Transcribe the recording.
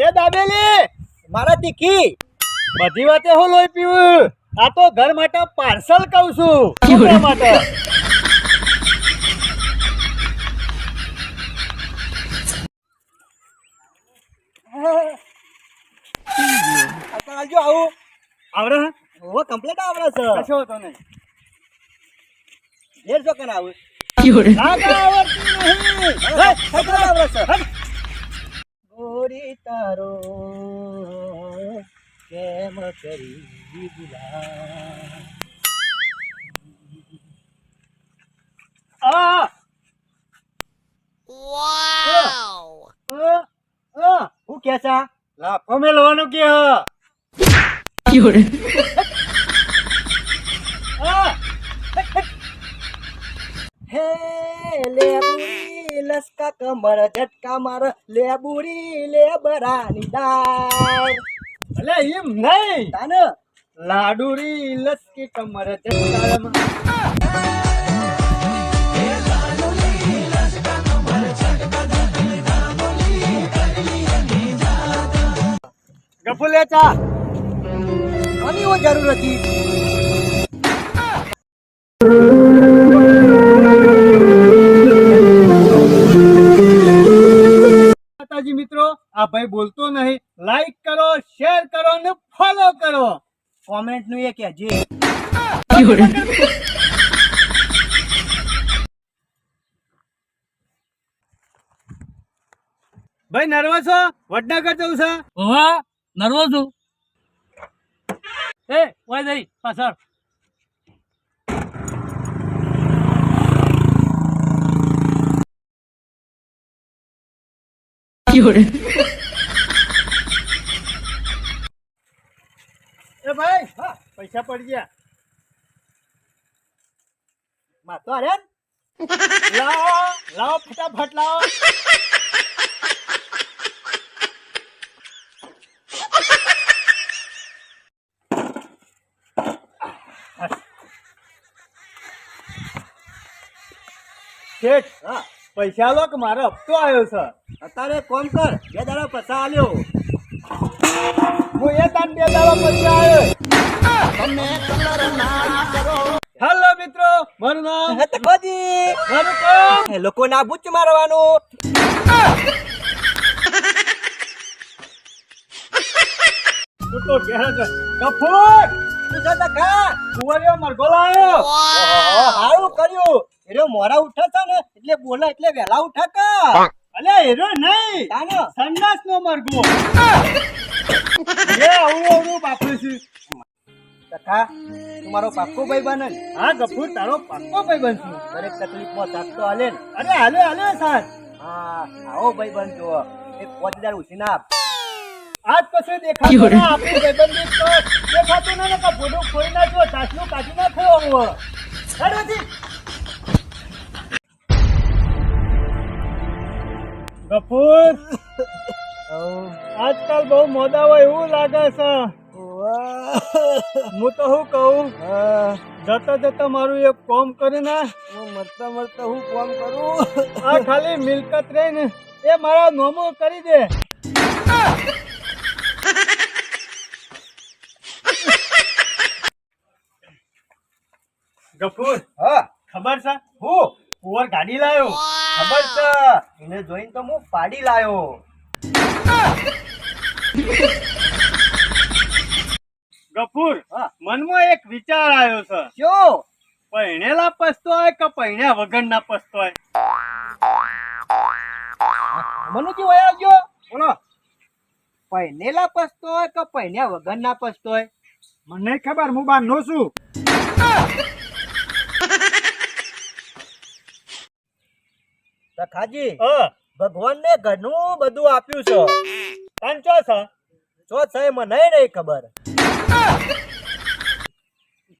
એ દાબેલી મારા દીકી બધી વાતે હું લોહી પીવું આ તો ઘર માટે પાર્સલ કહું છું ઘર માટે આવજો આવું આવડે ઓ કમ્પ્લીટ આવડે છે કશો હતો નહીં લેર જો કને આવું લાગા આવડતું નહીં કમ્પ્લીટ આવડે છે ગોરી તારો કેમ કરી ભૂલા આ હું કે છે લાફો મેલવાનું કે હે લેબુરી લસકા કમર ઝટકા માર લેબુરી લેબરાની દાળ અલે એમ નહીં તાને લાડુરી લસકી કમર જટાળમાં ગફુલે ચા આની ઓ જરૂર હતી માતાજી મિત્રો આ ભાઈ બોલતો નહીં લાઈક કરો શેર કરો ને ફોલો કરો કોમેન્ટ નું એ કહેજે ભાઈ નર્વસ છો વડનગર જવું છે ઓહા નર્વસ છું એ ઓય જઈ પાછળ એ ભાઈ પૈસા પડી ગયા માં તો અરે લાવો લાવો ફટાફટ લાવો શેઠ હા પૈસા લો કે મારો હપ્તો આવ્યો છે અત્યારે કોમ કર બે દાડા પૈસા આલ્યો હું એ તાન બે દાડા પછી આવ્યો હેલો મિત્રો મારું નામ તકોજી મારું કામ એ લોકો ના બુચ મારવાનું તું તો ઘેર જ કપૂર પૂછો તકા કુંવરિયો મરઘો લાયો હારું કર્યું એરો મોરા ઉઠે છે ને એટલે બોલા એટલે વેલા ઉઠે કા અલે હેરો નહીં તાનો સંડાસ નો મરઘો એ આવું આવું બાપુ છે તકા તમારો પાક્કો ભાઈ બને ને હા કપૂર તારો પાક્કો ભાઈ બનશું દરેક તકલીફ માં સાથ તો હાલે ને અરે હાલે હાલે સાહેબ હા આવો ભાઈ બનજો એક 5000 ઉછીના આપ આજ પછી દેખાતું ના આપણું ભાઈબંધી તો દેખાતું ના કે ફોટો ખોઈ નાખ્યો ચાસનું કાઢી નાખ્યો હવે અરેથી કપૂર આજકાલ બહુ મોડા હોય એવું લાગે છે હું તો શું કહું જતા જતા મારું એક કામ કરીને મરતા મરતા હું કામ કરું આ ખાલી મિલકત રહી ને એ મારા નોમો કરી દે ગફૂર હા ખબર છે હું કુંવર ગાડી લાયો ખબર છે એને જોઈને તો હું પાડી લાયો ગફૂર હા મનમાં એક વિચાર આવ્યો છે શું પૈણેલા પસ્તોય કે પૈણ્યા વગરના પસ્તોય મને કેવું આવ્યો ગયો બોલો પૈનેલા પસ્તોય કે પૈન્યા વગરના પસ્તોય મને ખબર હું બાર નો છું સખાજી હ ભગવાનને ઘણું બધું આપ્યું છે પાંચો છે ચો છે મને નહીં ખબર